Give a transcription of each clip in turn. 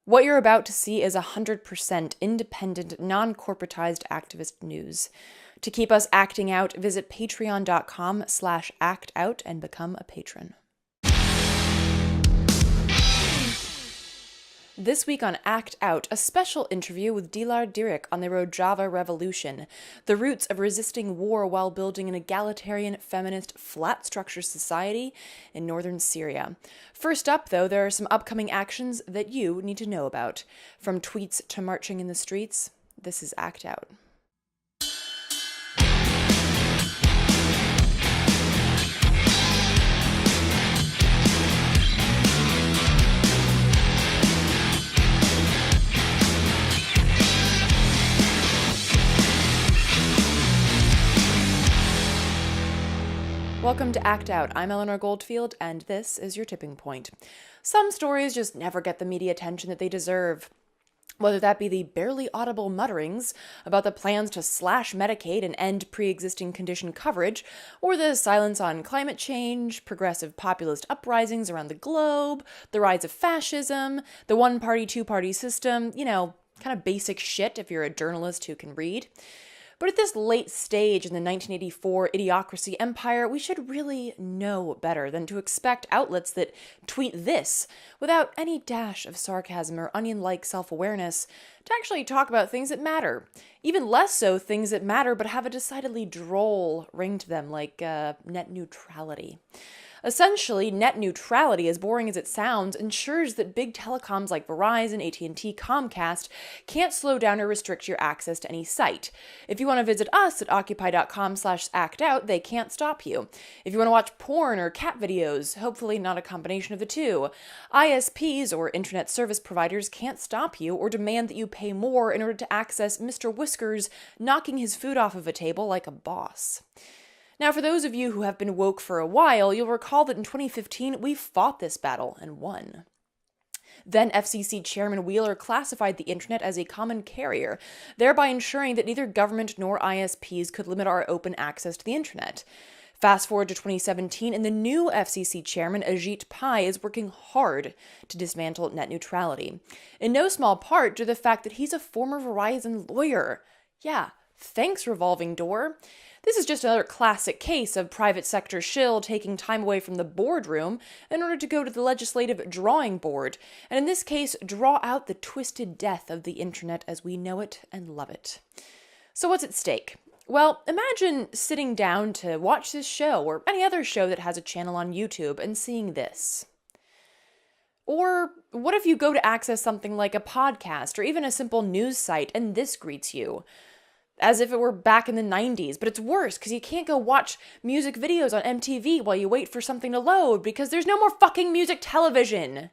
What you're about to see is 100% independent, non-corporatized activist news. To keep us acting out, visit patreon.com/actout and become a patron. This week on Act Out, a special interview with Dilar Dirik on the Rojava Revolution, the roots of resisting war while building an egalitarian, feminist, flat-structure society in Northern Syria. First up, though, there are some upcoming actions that you need to know about. From tweets to marching in the streets, this is Act Out. Welcome to Act Out. I'm Eleanor Goldfield, and this is your tipping point. Some stories just never get the media attention that they deserve. Whether that be the barely audible mutterings about the plans to slash Medicaid and end pre-existing condition coverage, or the silence on climate change, progressive populist uprisings around the globe, the rise of fascism, the one-party, two-party system, kind of basic shit if you're a journalist who can read. But at this late stage in the 1984 idiocracy empire, we should really know better than to expect outlets that tweet this without any dash of sarcasm or onion-like self-awareness to actually talk about things that matter. Even less so things that matter but have a decidedly droll ring to them, like net neutrality. Essentially, net neutrality, as boring as it sounds, ensures that big telecoms like Verizon, AT&T, Comcast can't slow down or restrict your access to any site. If you want to visit us at Occupy.com/ActOut, they can't stop you. If you want to watch porn or cat videos, hopefully not a combination of the two, ISPs or internet service providers can't stop you or demand that you pay more in order to access Mr. Whiskers knocking his food off of a table like a boss. Now, for those of you who have been woke for a while, you'll recall that in 2015, we fought this battle and won. Then FCC Chairman Wheeler classified the internet as a common carrier, thereby ensuring that neither government nor ISPs could limit our open access to the internet. Fast forward to 2017, and the new FCC chairman, Ajit Pai, is working hard to dismantle net neutrality. In no small part due to the fact that he's a former Verizon lawyer. Yeah, thanks, revolving door. This is just another classic case of private sector shill taking time away from the boardroom in order to go to the legislative drawing board, and in this case, draw out the twisted death of the internet as we know it and love it. So what's at stake? Well, imagine sitting down to watch this show or any other show that has a channel on YouTube and seeing this. Or what if you go to access something like a podcast or even a simple news site and this greets you? As if it were back in the 90s, but it's worse because you can't go watch music videos on MTV while you wait for something to load because there's no more fucking music television.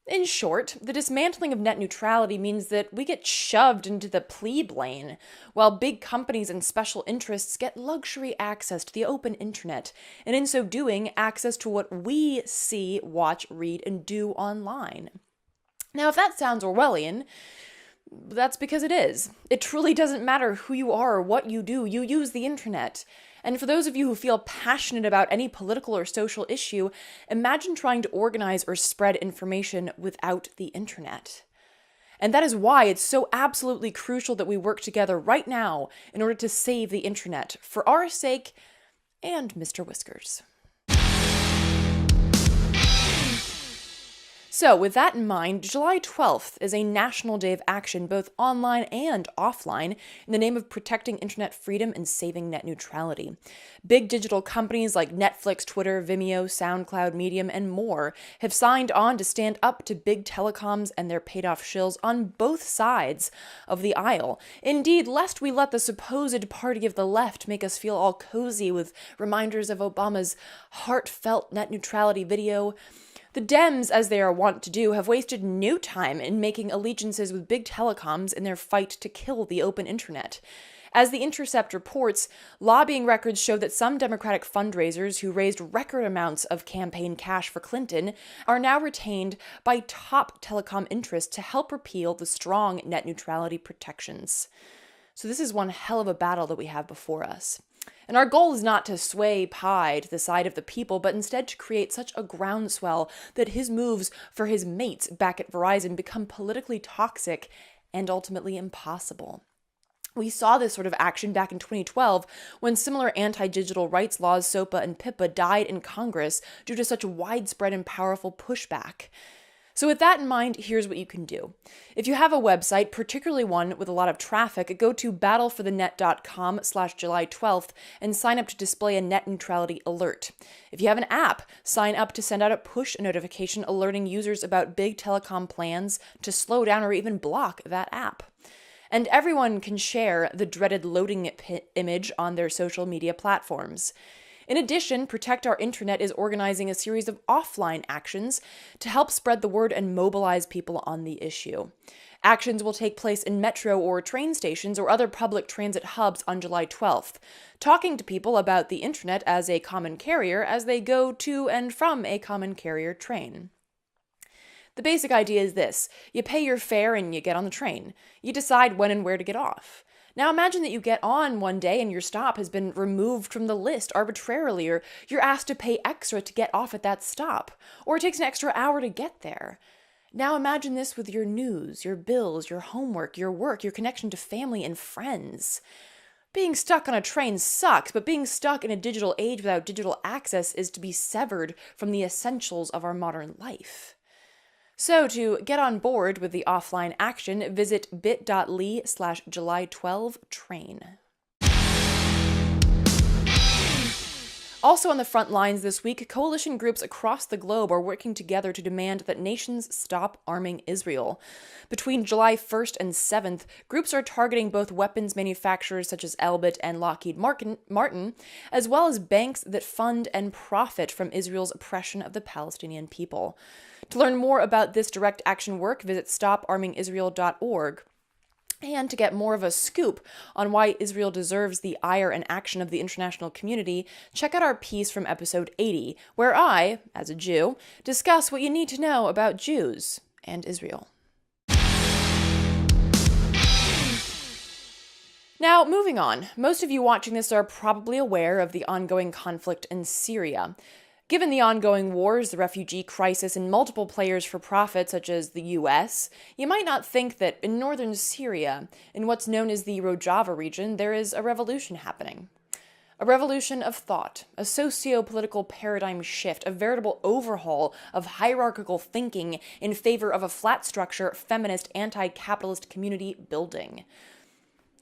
In short, the dismantling of net neutrality means that we get shoved into the plebe lane, while big companies and special interests get luxury access to the open internet, and in so doing, access to what we see, watch, read, and do online. Now, if that sounds Orwellian, that's because it is. It truly doesn't matter who you are or what you do, you use the internet. And for those of you who feel passionate about any political or social issue, imagine trying to organize or spread information without the internet. And that is why it's so absolutely crucial that we work together right now in order to save the internet, for our sake and Mr. Whiskers. So, with that in mind, July 12th is a national day of action, both online and offline, in the name of protecting internet freedom and saving net neutrality. Big digital companies like Netflix, Twitter, Vimeo, SoundCloud, Medium, and more have signed on to stand up to big telecoms and their paid-off shills on both sides of the aisle. Indeed, lest we let the supposed party of the left make us feel all cozy with reminders of Obama's heartfelt net neutrality video, the Dems, as they are wont to do, have wasted no time in making allegiances with big telecoms in their fight to kill the open internet. As The Intercept reports, lobbying records show that some Democratic fundraisers who raised record amounts of campaign cash for Clinton are now retained by top telecom interests to help repeal the strong net neutrality protections. So this is one hell of a battle that we have before us. And our goal is not to sway Pi to the side of the people, but instead to create such a groundswell that his moves for his mates back at Verizon become politically toxic and ultimately impossible. We saw this sort of action back in 2012 when similar anti-digital rights laws, SOPA and PIPA, died in Congress due to such widespread and powerful pushback. So with that in mind, here's what you can do. If you have a website, particularly one with a lot of traffic, go to battleforthenet.com/July 12th and sign up to display a net neutrality alert. If you have an app, sign up to send out a push notification alerting users about big telecom plans to slow down or even block that app. And everyone can share the dreaded loading image on their social media platforms. In addition, Protect Our Internet is organizing a series of offline actions to help spread the word and mobilize people on the issue. Actions will take place in metro or train stations or other public transit hubs on July 12th, talking to people about the internet as a common carrier as they go to and from a common carrier train. The basic idea is this: you pay your fare and you get on the train. You decide when and where to get off. Now imagine that you get on one day and your stop has been removed from the list arbitrarily, or you're asked to pay extra to get off at that stop, or it takes an extra hour to get there. Now imagine this with your news, your bills, your homework, your work, your connection to family and friends. Being stuck on a train sucks, but being stuck in a digital age without digital access is to be severed from the essentials of our modern life. So to get on board with the offline action, visit bit.ly/July12train. Also on the front lines this week, coalition groups across the globe are working together to demand that nations stop arming Israel. Between July 1st and 7th, groups are targeting both weapons manufacturers such as Elbit and Lockheed Martin, as well as banks that fund and profit from Israel's oppression of the Palestinian people. To learn more about this direct action work, visit stoparmingisrael.org. And to get more of a scoop on why Israel deserves the ire and action of the international community, check out our piece from episode 80, where I, as a Jew, discuss what you need to know about Jews and Israel. Now, moving on, most of you watching this are probably aware of the ongoing conflict in Syria. Given the ongoing wars, the refugee crisis, and multiple players for profit, such as the US, you might not think that in Northern Syria, in what's known as the Rojava region, there is a revolution happening. A revolution of thought, a socio-political paradigm shift, a veritable overhaul of hierarchical thinking in favor of a flat structure, feminist, anti-capitalist community building.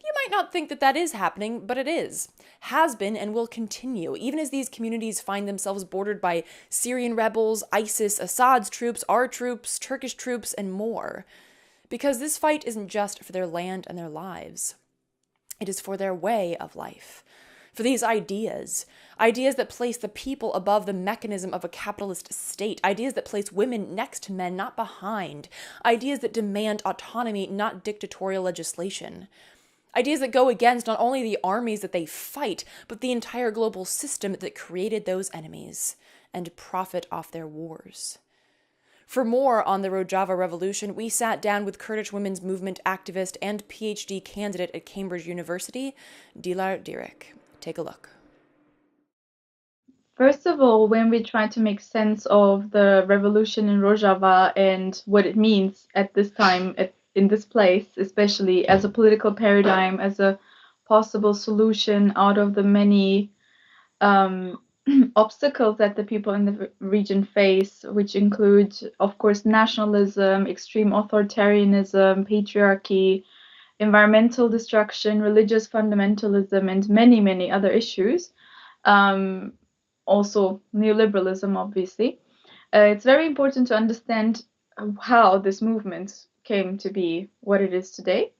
You might not think that is happening, but it is. Has been and will continue, even as these communities find themselves bordered by Syrian rebels, ISIS, Assad's troops, our troops, Turkish troops, and more. Because this fight isn't just for their land and their lives. It is for their way of life. For these ideas that place the people above the mechanism of a capitalist state, ideas that place women next to men, not behind, ideas that demand autonomy, not dictatorial legislation. Ideas that go against not only the armies that they fight, but the entire global system that created those enemies and profit off their wars. For more on the Rojava Revolution, we sat down with Kurdish women's movement activist and PhD candidate at Cambridge University, Dilar Dirik. Take a look. First of all, when we try to make sense of the revolution in Rojava and what it means at this time, in this place, especially as a political paradigm, as a possible solution out of the many obstacles that the people in the region face, which include, of course, nationalism, extreme authoritarianism, patriarchy, environmental destruction, religious fundamentalism, and many, many other issues. Also neoliberalism, obviously. It's very important to understand how this movement came to be what it is today.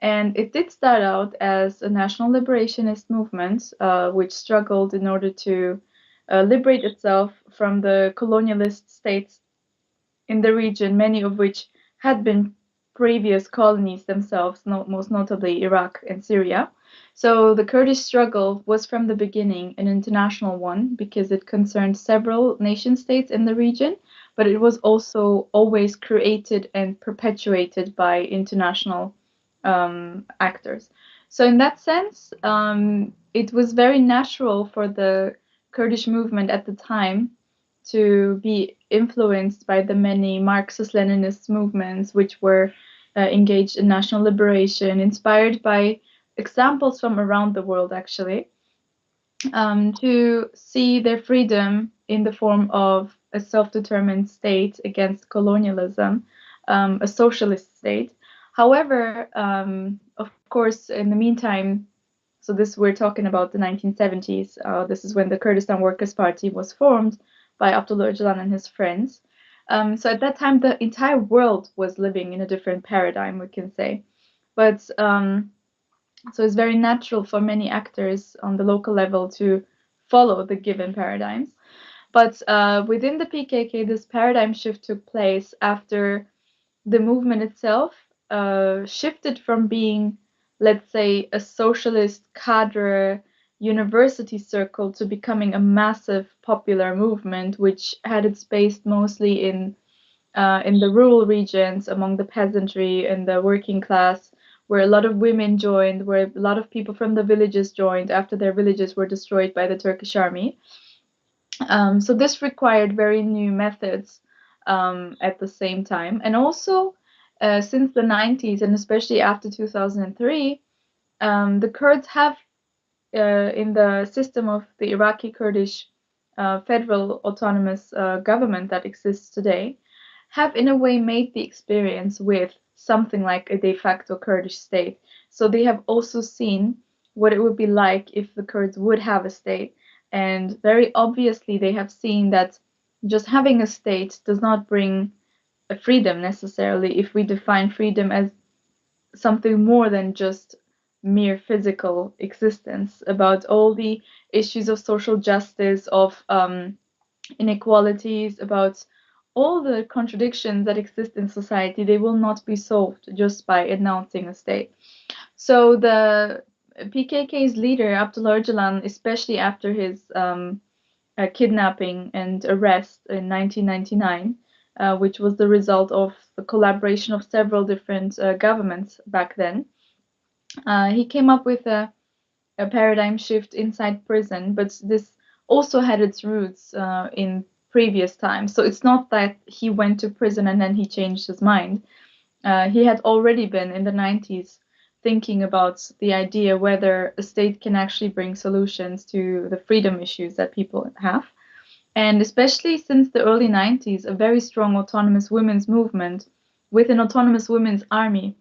And it did start out as a national liberationist movement, which struggled in order to liberate itself from the colonialist states in the region, many of which had been previous colonies themselves, most notably Iraq and Syria. So the Kurdish struggle was from the beginning an international one because it concerned several nation states in the region, but it was also always created and perpetuated by international actors. So in that sense, it was very natural for the Kurdish movement at the time to be influenced by the many Marxist-Leninist movements which were engaged in national liberation, inspired by examples from around the world, actually, to see their freedom in the form of a self-determined state against colonialism, a socialist state. However, of course, in the meantime, so this we're talking about the 1970s. This is when the Kurdistan Workers' Party was formed by Abdullah Öcalan and his friends. So at that time, the entire world was living in a different paradigm, we can say. But so it's very natural for many actors on the local level to follow the given paradigms. But within the PKK, this paradigm shift took place after the movement itself shifted from being, let's say, a socialist cadre university circle to becoming a massive popular movement, which had its base mostly in the rural regions, among the peasantry and the working class, where a lot of women joined, where a lot of people from the villages joined after their villages were destroyed by the Turkish army. So this required very new methods at the same time. And also, since the 90s, and especially after 2003, the Kurds have, in the system of the Iraqi Kurdish federal autonomous government that exists today, have in a way made the experience with something like a de facto Kurdish state. So they have also seen what it would be like if the Kurds would have a state. And very obviously, they have seen that just having a state does not bring a freedom necessarily, if we define freedom as something more than just mere physical existence, about all the issues of social justice, of inequalities, about all the contradictions that exist in society. They will not be solved just by announcing a state. So the PKK's leader, Abdullah Öcalan, especially after his kidnapping and arrest in 1999, which was the result of the collaboration of several different governments back then, he came up with a paradigm shift inside prison, but this also had its roots in previous times. So it's not that he went to prison and then he changed his mind. He had already been in the 90s thinking about the idea whether a state can actually bring solutions to the freedom issues that people have. And especially since the early 90s, a very strong autonomous women's movement with an autonomous women's army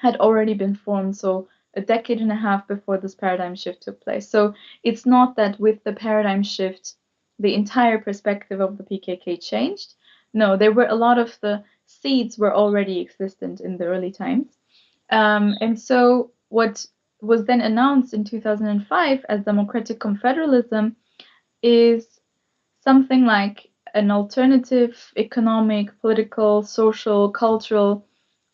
had already been formed. So a decade and a half before this paradigm shift took place. So it's not that with the paradigm shift, the entire perspective of the PKK changed. No, there were a lot of the seeds were already existent in the early times. And so what was then announced in 2005 as democratic confederalism is something like an alternative economic, political, social, cultural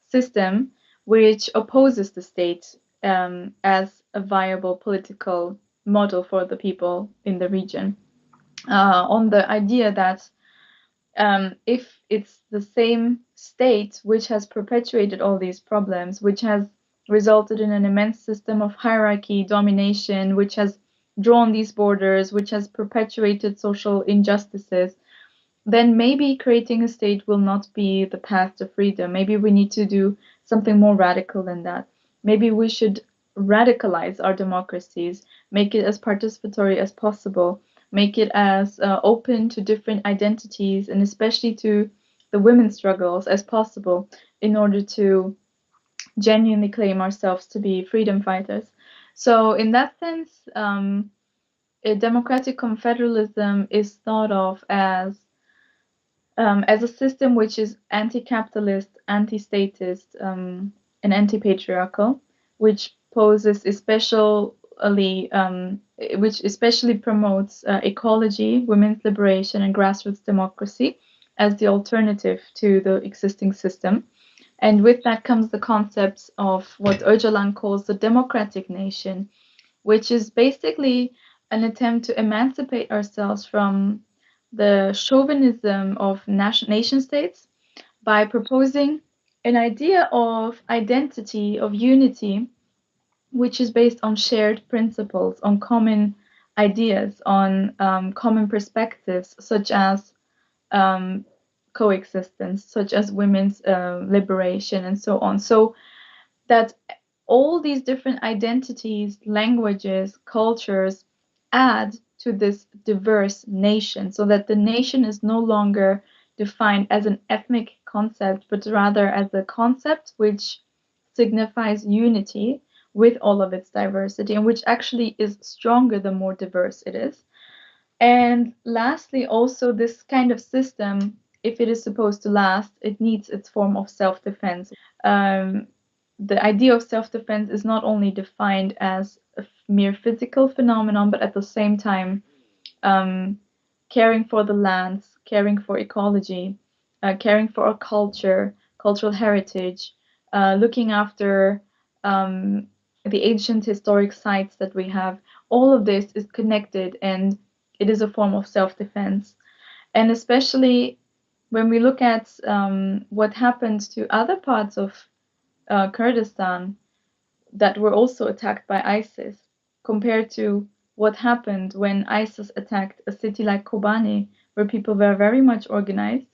system which opposes the state as a viable political model for the people in the region, on the idea that if it's the same state which has perpetuated all these problems, which has resulted in an immense system of hierarchy, domination, which has drawn these borders, which has perpetuated social injustices, then maybe creating a state will not be the path to freedom. Maybe we need to do something more radical than that. Maybe we should radicalize our democracies, make it as participatory as possible, make it as open to different identities and especially to the women's struggles as possible in order to genuinely claim ourselves to be freedom fighters. So in that sense, a democratic confederalism is thought of as a system which is anti-capitalist, anti-statist, and anti-patriarchal, which poses which especially promotes ecology, women's liberation, and grassroots democracy as the alternative to the existing system. And with that comes the concept of what Öcalan calls the democratic nation, which is basically an attempt to emancipate ourselves from the chauvinism of nation states by proposing an idea of identity, of unity, which is based on shared principles, on common ideas, on common perspectives, such as um, coexistence, such as women's liberation, and so on. So that all these different identities, languages, cultures add to this diverse nation, so that the nation is no longer defined as an ethnic concept, but rather as a concept which signifies unity with all of its diversity, and which actually is stronger the more diverse it is. And lastly, also, this kind of system, if it is supposed to last, it needs its form of self defense. Um, the idea of self defense is not only defined as a mere physical phenomenon, but at the same time, um, caring for the lands, caring for ecology, caring for our culture, cultural heritage, looking after um, the ancient historic sites that we have. All of this is connected, and it is a form of self defense. And especially when we look at what happened to other parts of Kurdistan that were also attacked by ISIS, compared to what happened when ISIS attacked a city like Kobani, where people were very much organized.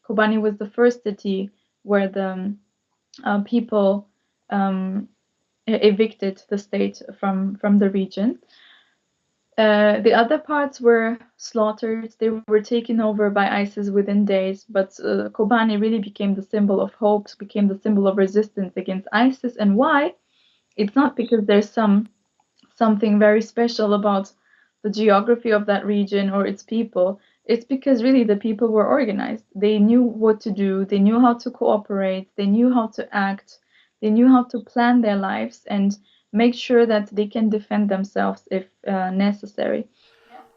Kobani was the first city where the people evicted the state from the region. The other parts were slaughtered. They were taken over by ISIS within days, but Kobani really became the symbol of hope, became the symbol of resistance against ISIS. And why? It's not because there's something very special about the geography of that region or its people. It's because really the people were organized. They knew what to do, they knew how to cooperate, they knew how to act, they knew how to plan their lives and make sure that they can defend themselves if necessary.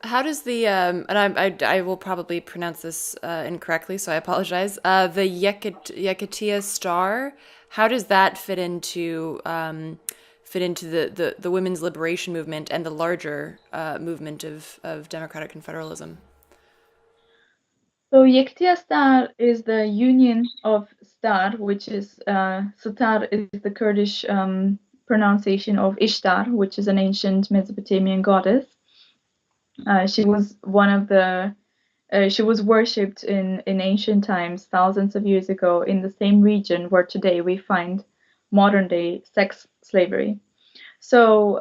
How does the and I will probably pronounce this incorrectly, so I apologize. The Yekatia star, how does that fit into the women's liberation movement and the larger movement of democratic confederalism? So Yektia Star is the union of star, which is Sitar is the Kurdish pronunciation of Ishtar, which is an ancient Mesopotamian goddess. She was one of the she was worshipped in ancient times, thousands of years ago, in the same region where today we find modern day sex slavery. So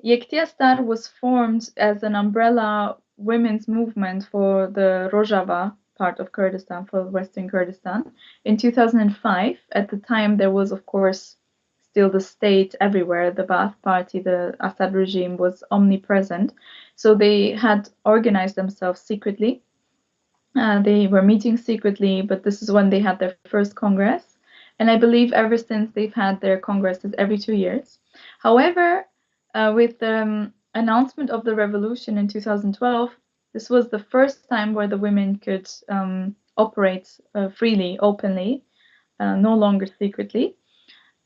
Yektia Star was formed as an umbrella women's movement for the Rojava part of Kurdistan, for Western Kurdistan, in 2005. At the time, there was, of course, still the state everywhere. The Ba'ath Party, the Assad regime, was omnipresent. So they had organized themselves secretly. They were meeting secretly, but this is when they had their first congress. And I believe ever since they've had their congresses every 2 years. However, with the announcement of the revolution in 2012, this was the first time where the women could operate freely, openly, no longer secretly.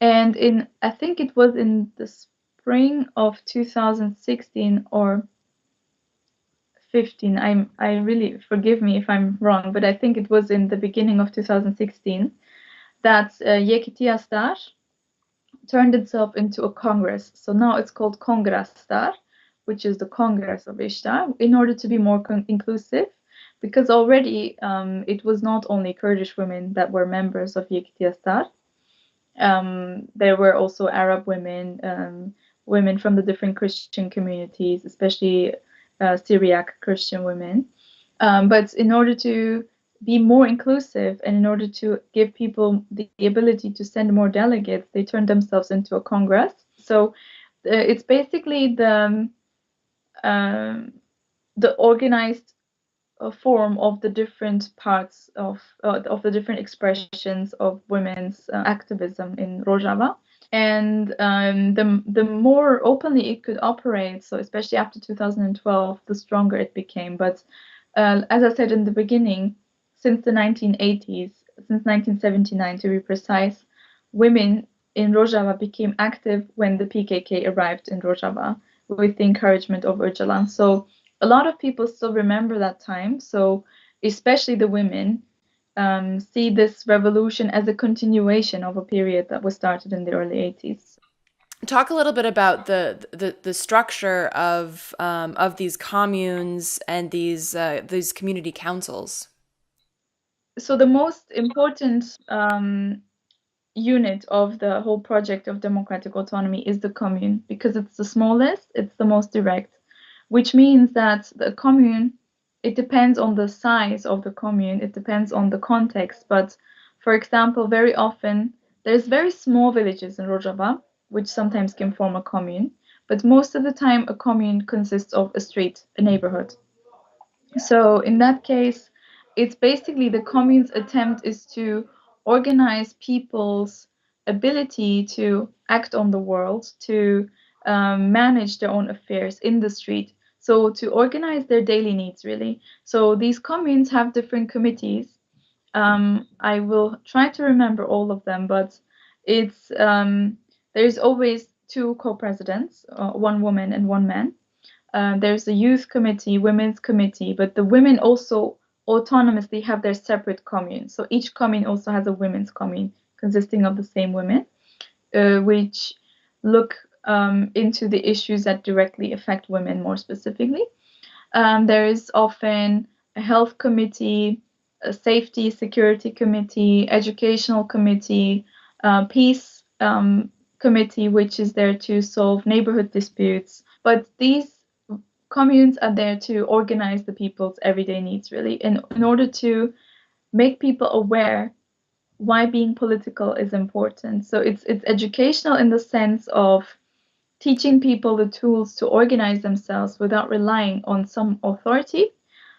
And I think it was in the spring of 2016 or 15. I really, forgive me if I'm wrong, but I think it was in the beginning of 2016 that Yekitia Star turned itself into a congress. So now it's called Congress Star, which is the Congress of Ishtar, in order to be more inclusive, because already it was not only Kurdish women that were members of Yekitia Star. There were also Arab women, women from the different Christian communities, especially Syriac Christian women. But in order to be more inclusive and in order to give people the ability to send more delegates, they turned themselves into a congress. So it's basically the organized form of the different parts of the different expressions of women's activism in Rojava. And the more openly it could operate, so especially after 2012, the stronger it became. But as I said in the beginning, since the 1980s, since 1979 to be precise, women in Rojava became active when the PKK arrived in Rojava with the encouragement of Öcalan. So a lot of people still remember that time. So especially the women see this revolution as a continuation of a period that was started in the early 80s. Talk a little bit about the structure of these communes and these community councils. So the most important unit of the whole project of democratic autonomy is the commune, because it's the smallest, it's the most direct, which means that the commune, it depends on the size of the commune, it depends on the context. But for example, very often there's very small villages in Rojava, which sometimes can form a commune, but most of the time a commune consists of a street, a neighborhood. So in that case, it's basically the commune's attempt is to organize people's ability to act on the world, to manage their own affairs in the street. So to organize their daily needs, really. So these communes have different committees. I will try to remember all of them, but it's there's always two co-presidents, one woman and one man. There's a youth committee, women's committee, but the women also autonomously have their separate commune. So each commune also has a women's commune consisting of the same women, which look into the issues that directly affect women more specifically. There is often a health committee, a safety security committee, educational committee, peace committee, which is there to solve neighborhood disputes. But these communes are there to organize the people's everyday needs, really, in order to make people aware why being political is important. So it's educational in the sense of teaching people the tools to organize themselves without relying on some authority,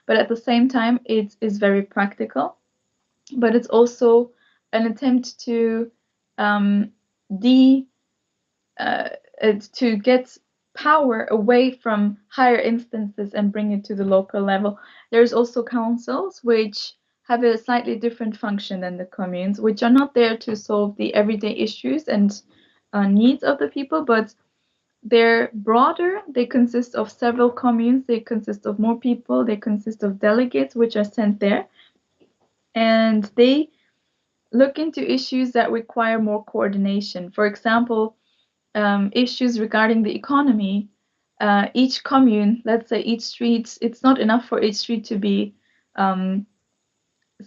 but at the same time, it is very practical. But it's also an attempt to um, de to get power away from higher instances and bring it to the local level. There's also councils which have a slightly different function than the communes, which are not there to solve the everyday issues and needs of the people, but they're broader. They consist of several communes, they consist of more people, they consist of delegates which are sent there, and they look into issues that require more coordination. For example, issues regarding the economy. Each commune, let's say each street, it's not enough for each street to be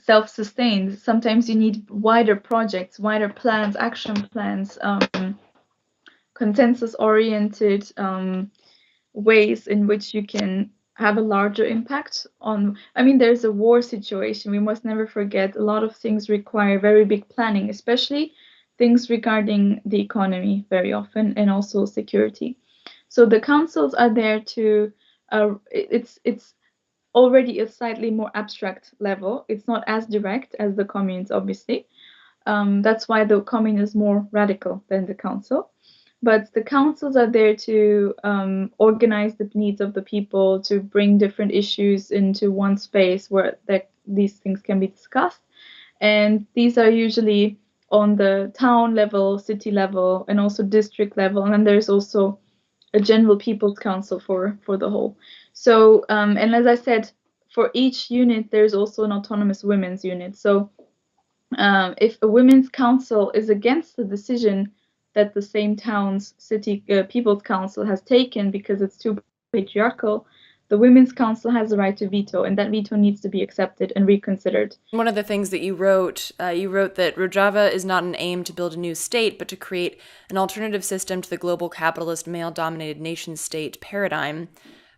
self-sustained. Sometimes you need wider projects, wider plans, action plans, consensus-oriented ways in which you can have a larger impact on. I mean, there's a war situation. We must never forget a lot of things require very big planning, especially things regarding the economy very often, and also security. So the councils are there to it's already a slightly more abstract level. It's not as direct as the communes, obviously. That's why the commune is more radical than the council. But the councils are there to organize the needs of the people, to bring different issues into one space where these things can be discussed. And these are usually on the town level, city level, and also district level. And then there's also a general people's council for the whole. So, and as I said, for each unit, there's also an autonomous women's unit. So if a women's council is against the decision that the same town's city people's council has taken because it's too patriarchal, the women's council has the right to veto, and that veto needs to be accepted and reconsidered. One of the things that you wrote that Rojava is not an aim to build a new state, but to create an alternative system to the global capitalist male-dominated nation-state paradigm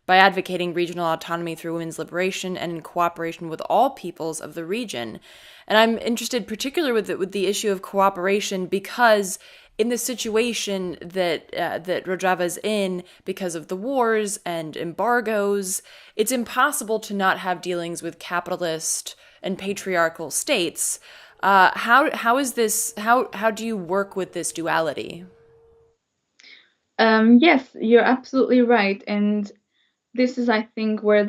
by advocating regional autonomy through women's liberation and in cooperation with all peoples of the region. And I'm interested particularly with the issue of cooperation because in the situation that Rojava is in, because of the wars and embargoes, it's impossible to not have dealings with capitalist and patriarchal states. How is this? How do you work with this duality? Yes, you're absolutely right, and this is, I think, where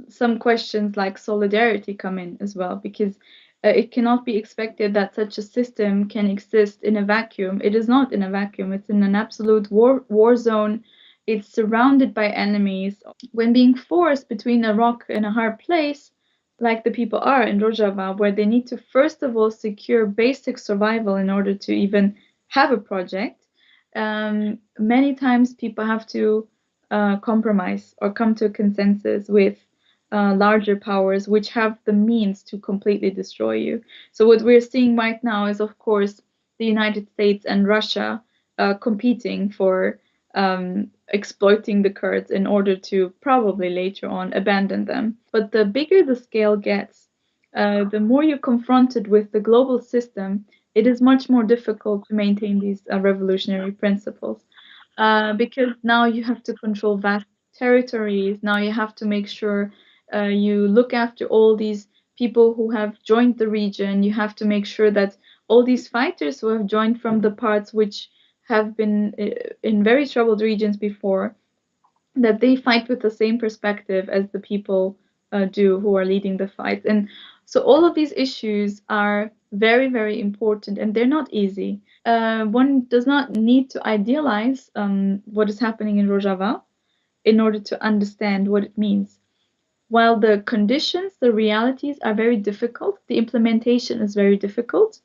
some questions like solidarity come in as well, because it cannot be expected that such a system can exist in a vacuum. It is not in a vacuum. It's in an absolute war zone. It's surrounded by enemies. When being forced between a rock and a hard place, like the people are in Rojava, where they need to first of all secure basic survival in order to even have a project, many times people have to compromise or come to a consensus with larger powers which have the means to completely destroy you. So what we're seeing right now is, of course, the United States and Russia competing for exploiting the Kurds in order to probably later on abandon them. But the bigger the scale gets, the more you're confronted with the global system, it is much more difficult to maintain these revolutionary principles. Because now you have to control vast territories. Now you have to make sure you look after all these people who have joined the region. You have to make sure that all these fighters who have joined from the parts which have been in very troubled regions before, that they fight with the same perspective as the people do who are leading the fight. And so all of these issues are very, very important, and they're not easy. One does not need to idealize what is happening in Rojava in order to understand what it means. While the conditions, the realities are very difficult, the implementation is very difficult.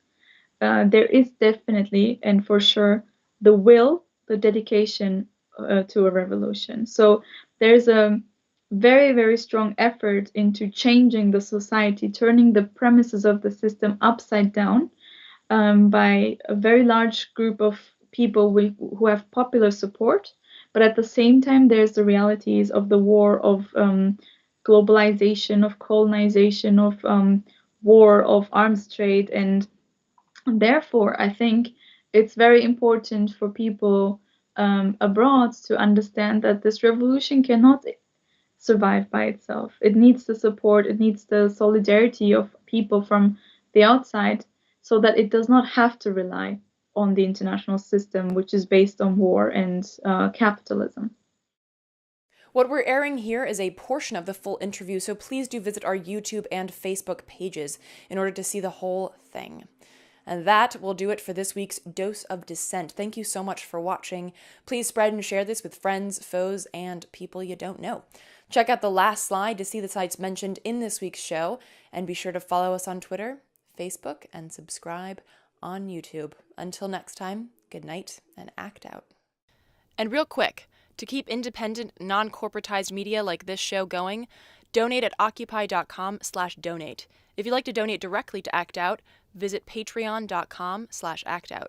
There is definitely and for sure the will, the dedication to a revolution. So there's a very, very strong effort into changing the society, turning the premises of the system upside down by a very large group of people who have popular support. But at the same time, there's the realities of the war, of globalization, of colonization, of war, of arms trade. And therefore, I think it's very important for people abroad to understand that this revolution cannot survive by itself. It needs the support, it needs the solidarity of people from the outside so that it does not have to rely on the international system, which is based on war and capitalism. What we're airing here is a portion of the full interview, so please do visit our YouTube and Facebook pages in order to see the whole thing. And that will do it for this week's Dose of Dissent. Thank you so much for watching. Please spread and share this with friends, foes, and people you don't know. Check out the last slide to see the sites mentioned in this week's show, and be sure to follow us on Twitter, Facebook, and subscribe on YouTube. Until next time, good night and act out. And real quick, to keep independent, non-corporatized media like this show going, donate at Occupy.com/donate. If you'd like to donate directly to ActOut, visit Patreon.com/ActOut.